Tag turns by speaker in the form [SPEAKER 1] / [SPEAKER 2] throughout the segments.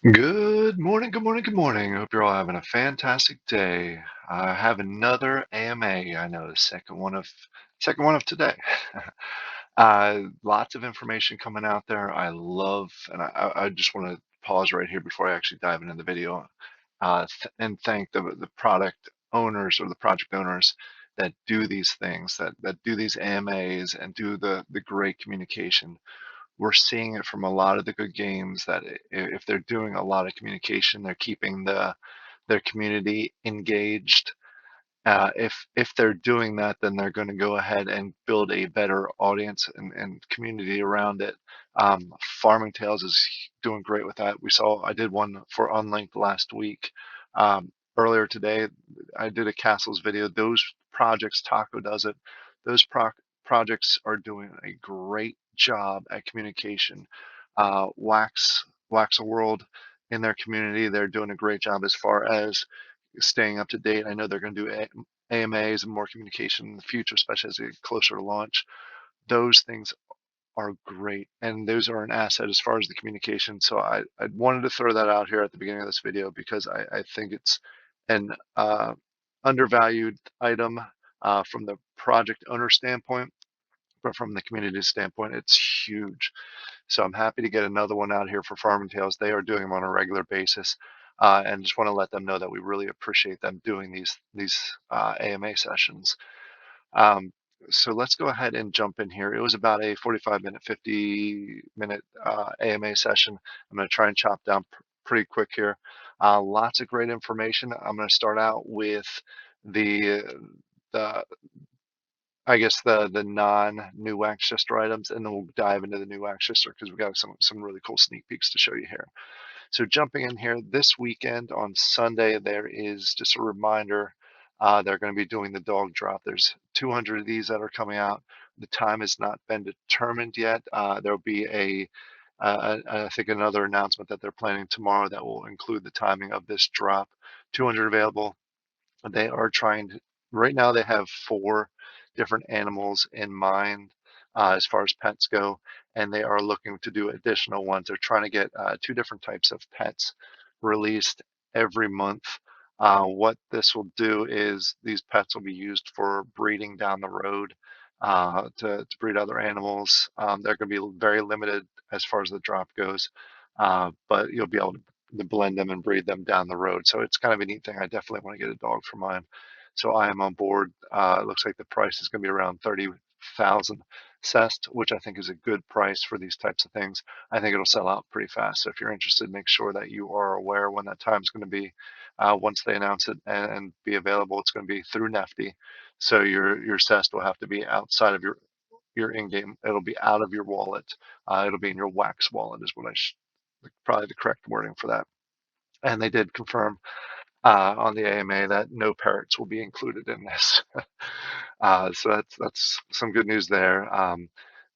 [SPEAKER 1] Good morning, good morning, good morning. Hope you're all having a fantastic day. I have another AMA. I know, second one of today. Lots of information coming out there. I love, and I just want to pause right here before I actually dive into the video, and thank the product owners or the project owners that do these things, that do these AMAs and do the great communication. We're seeing it from a lot of the good games that if they're doing a lot of communication, they're keeping their community engaged. If they're doing that, then they're going to go ahead and build a better audience and community around it. Farming Tales is doing great with that. I did one for Unlinked last week. Earlier today, I did a castles video. Those projects, Taco does it. Those projects are doing a great job at communication. Wax a World in their community, they're doing a great job as far as staying up to date. I know they're going to do AMAs and more communication in the future, especially as they get closer to launch. Those things are great, and those are an asset as far as the communication. So I wanted to throw that out here at the beginning of this video because I think it's an undervalued item from the project owner standpoint, but from the community standpoint, it's huge. So I'm happy to get another one out here for Farming Tales. They are doing them on a regular basis, and just want to let them know that we really appreciate them doing these AMA sessions. Um, so let's go ahead and jump in here. It was about a 45-minute, 50-minute AMA session. I'm going to try and chop down pretty quick here. Lots of great information. I'm going to start out with the the I guess the non-new Waxchester items, and then we'll dive into the new Waxchester because we got some really cool sneak peeks to show you here. So jumping in here this weekend on Sunday, there is just a reminder. They're going to be doing the dog drop. There's 200 of these that are coming out. The time has not been determined yet. There'll be I think another announcement that they're planning tomorrow that will include the timing of this drop. 200 available. They are trying to, right now they have four different animals in mind as far as pets go, and they are looking to do additional ones. They're trying to get two different types of pets released every month. What this will do is these pets will be used for breeding down the road to breed other animals. They're going to be very limited as far as the drop goes, but you'll be able to blend them and breed them down the road. So it's kind of a neat thing. I definitely want to get a dog for mine. So I am on board. It looks like the price is going to be around 30,000 cest, which I think is a good price for these types of things. I think it'll sell out pretty fast. So if you're interested, make sure that you are aware when that time is going to be. Once they announce it and be available, it's going to be through Nefty. So your cest will have to be outside of your in-game. It'll be out of your wallet. It'll be in your Wax wallet is what probably the correct wording for that. And they did confirm on the AMA that no parrots will be included in this. So that's some good news there.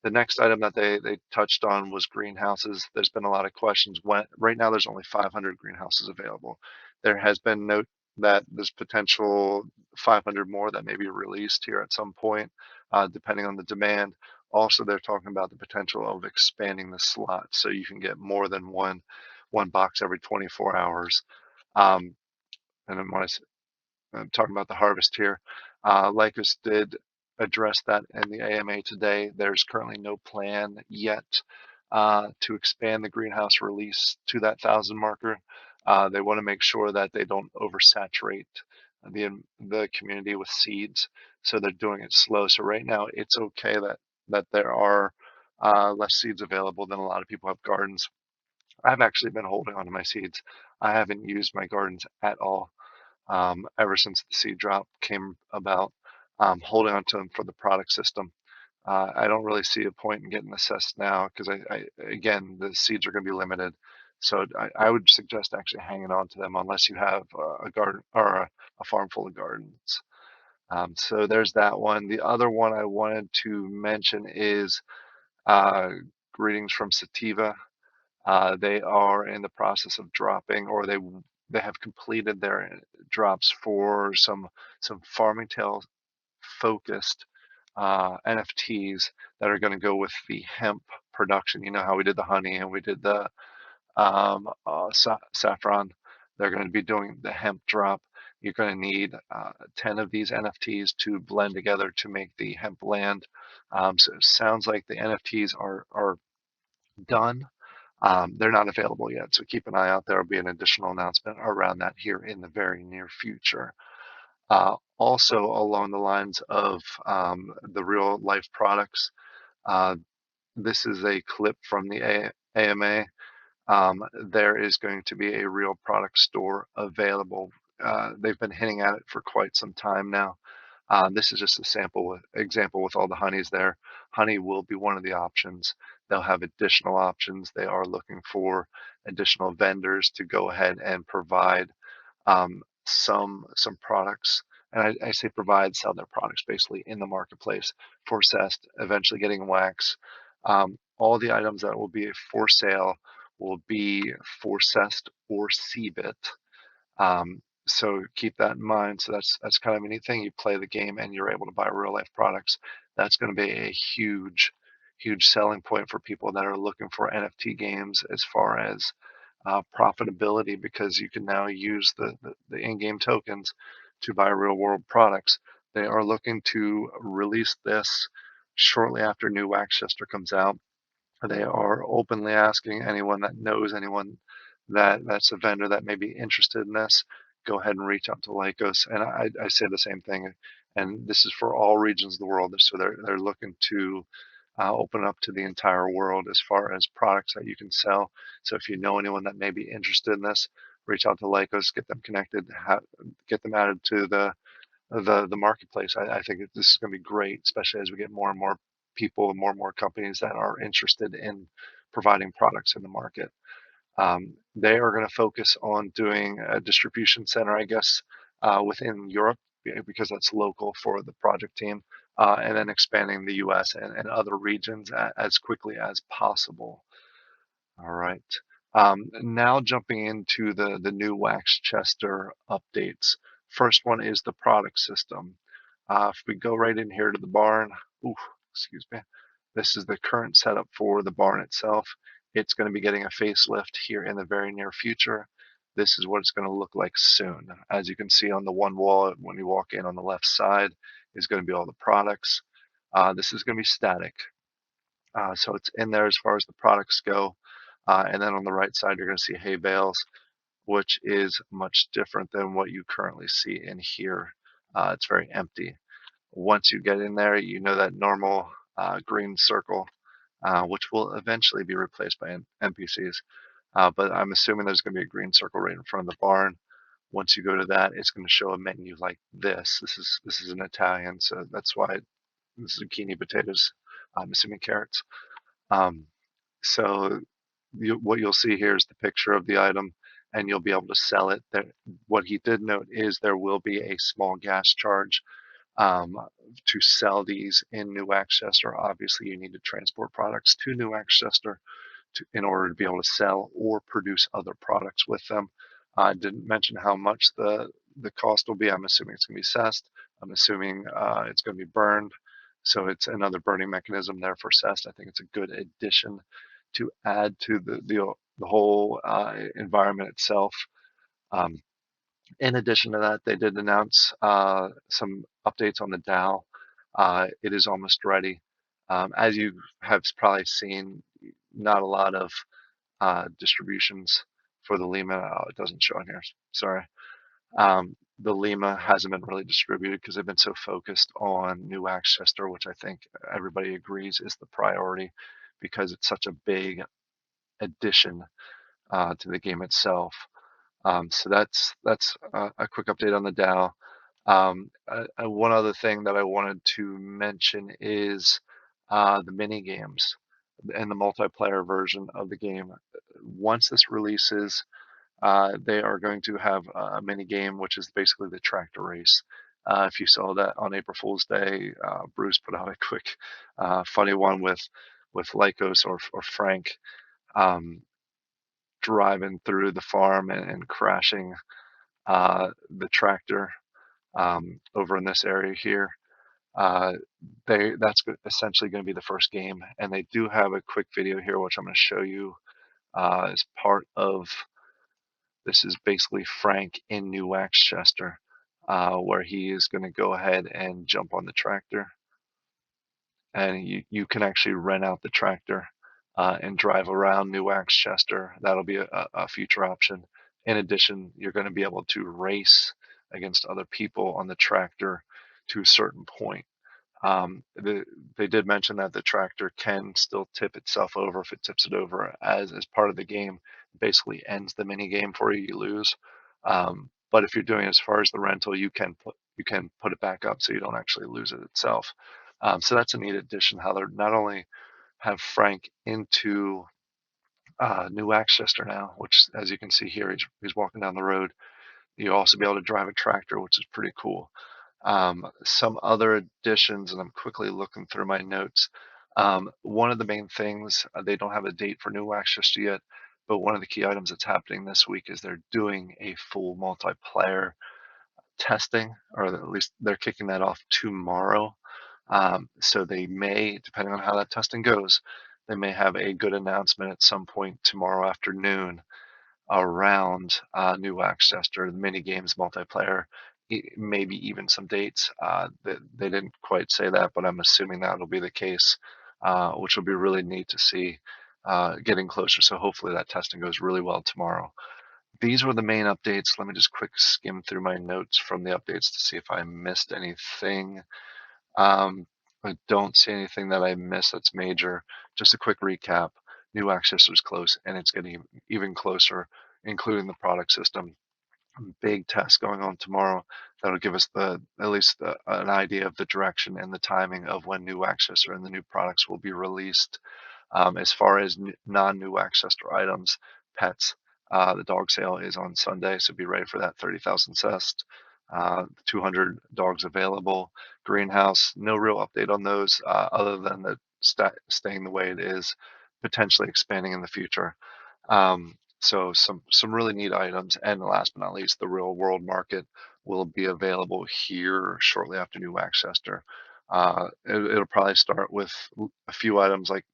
[SPEAKER 1] The next item that they touched on was greenhouses. There's been a lot of questions. Right now there's only 500 greenhouses available. There has been note that there's potential 500 more that may be released here at some point, depending on the demand. Also, they're talking about the potential of expanding the slot so you can get more than one box every 24 hours. Um, and then when I'm talking about the harvest here, Lycos did address that in the AMA today. There's currently no plan yet to expand the greenhouse release to that 1,000 marker. They want to make sure that they don't oversaturate the community with seeds, so they're doing it slow. So right now, it's okay that there are less seeds available than a lot of people have gardens. I've actually been holding on to my seeds. I haven't used my gardens at all ever since the seed drop came about, holding on to them for the product system. I don't really see a point in getting assessed now because again, the seeds are going to be limited. So I would suggest actually hanging on to them unless you have a garden or a farm full of gardens. So there's that one. The other one I wanted to mention is uh, greetings from Sativa. They are in the process of dropping, or they have completed their drops for some farming tale focused NFTs that are going to go with the hemp production. You know how we did the honey and we did the Saffron. They're going to be doing the hemp drop. You're going to need 10 of these NFTs to blend together to make the hemp land. So it sounds like the NFTs are done. They're not available yet, so keep an eye out. There will be an additional announcement around that here in the very near future. Also, along the lines of the real life products, uh, this is a clip from the AMA. There is going to be a real product store available. They've been hinting at it for quite some time now. This is just a example with all the honeys there. Honey will be one of the options. They'll have additional options. They are looking for additional vendors to go ahead and provide some products. And I say provide, sell their products basically in the marketplace for Cest, eventually getting Wax. All the items that will be for sale will be for Cest or Cbit. So keep that in mind. So that's kind of a neat thing. You play the game and you're able to buy real life products. That's going to be a huge selling point for people that are looking for NFT games as far as profitability, because you can now use the in-game tokens to buy real world products. They are looking to release this shortly after new Waxchester comes out. They are openly asking anyone that knows anyone that's a vendor that may be interested in this, go ahead and reach out to Lycos. And I say the same thing. And this is for all regions of the world. So they're looking to open up to the entire world as far as products that you can sell. So if you know anyone that may be interested in this, reach out to Lycos, get them connected, get them added to the marketplace. I think this is going to be great, especially as we get more and more people and more companies that are interested in providing products in the market. They are going to focus on doing a distribution center, I guess, within Europe, because that's local for the project team, and then expanding the US and other regions as quickly as possible. All right. Now jumping into the new Waxchester updates. First one is the product system. If we go right in here to the barn, ooh, excuse me, this is the current setup for the barn itself. It's going to be getting a facelift here in the very near future. This is what it's going to look like soon. As you can see on the one wall, when you walk in on the left side, is going to be all the products. This is going to be static. So it's in there as far as the products go. And then on the right side, you're going to see hay bales, which is much different than what you currently see in here. It's very empty. Once you get in there, you know that normal green circle, which will eventually be replaced by NPCs. But I'm assuming there's going to be a green circle right in front of the barn. Once you go to that, it's going to show a menu like this. This is an Italian, so that's why this is zucchini, potatoes, I'm assuming carrots. Um, so what you'll see here is the picture of the item, and you'll be able to sell it. What he did note is there will be a small gas charge um, to sell these in New Waxchester. Obviously, you need to transport products to New Waxchester in order to be able to sell or produce other products with them. I didn't mention how much the cost will be. I'm assuming it's going to be cessed. I'm assuming it's going to be burned. So it's another burning mechanism there for cessed. I think it's a good addition to add to the whole environment itself. Um, in addition to that, they did announce some updates on the DAO. It is almost ready. As you have probably seen, not a lot of distributions for the Lima. Oh, it doesn't show on here. Sorry. The Lima hasn't been really distributed because they've been so focused on New Axchester, which I think everybody agrees is the priority because it's such a big addition to the game itself. So that's a quick update on the DAO. One other thing that I wanted to mention is the mini games and the multiplayer version of the game. Once this releases, they are going to have a mini game, which is basically the tractor race. If you saw that on April Fool's Day, Bruce put out a quick, funny one with Lycos or Frank um, driving through the farm and crashing the tractor over in this area here. Uh, that's essentially going to be the first game, and they do have a quick video here, which I'm going to show you as part of this is basically Frank in New Waxchester, where he is going to go ahead and jump on the tractor, and you can actually rent out the tractor and drive around New Waxchester. That'll be a future option. In addition, you're going to be able to race against other people on the tractor to a certain point. They did mention that the tractor can still tip itself over. If it tips it over as part of the game, basically ends the mini game for you. You lose. But if you're doing as far as the rental, you can put it back up so you don't actually lose it itself. So that's a neat addition. How they're not only have Frank into New Axchester now, which as you can see here, he's walking down the road. You'll also be able to drive a tractor, which is pretty cool. Some other additions, and I'm quickly looking through my notes. One of the main things, they don't have a date for New Waxchester yet, but one of the key items that's happening this week is they're doing a full multiplayer testing, or at least they're kicking that off tomorrow. So they may, depending on how that testing goes, they may have a good announcement at some point tomorrow afternoon around New Waxchester, the mini games multiplayer, maybe even some dates. They didn't quite say that, but I'm assuming that'll be the case, which will be really neat to see getting closer. So hopefully that testing goes really well tomorrow. These were the main updates. Let me just quick skim through my notes from the updates to see if I missed anything. Um, I don't see anything that I missed that's major. Just a quick recap. New access was close, and it's getting even closer, including the product system. Big test going on tomorrow that'll give us an idea of the direction and the timing of when new access and the new products will be released. As far as non-new Waxchester items, pets, the dog sale is on Sunday, so be ready for that 30,000 cest. 200 dogs available. Greenhouse, no real update on those other than the staying the way it is, potentially expanding in the future. So some really neat items, and last but not least, the real world market will be available here shortly after New Waxchester. It'll probably start with a few items like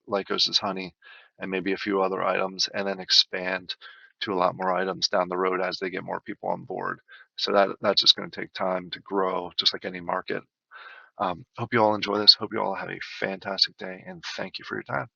[SPEAKER 1] Lycos's honey, and maybe a few other items, and then expand to a lot more items down the road as they get more people on board. So that's just going to take time to grow, just like any market. Hope you all enjoy this. Hope you all have a fantastic day, and thank you for your time.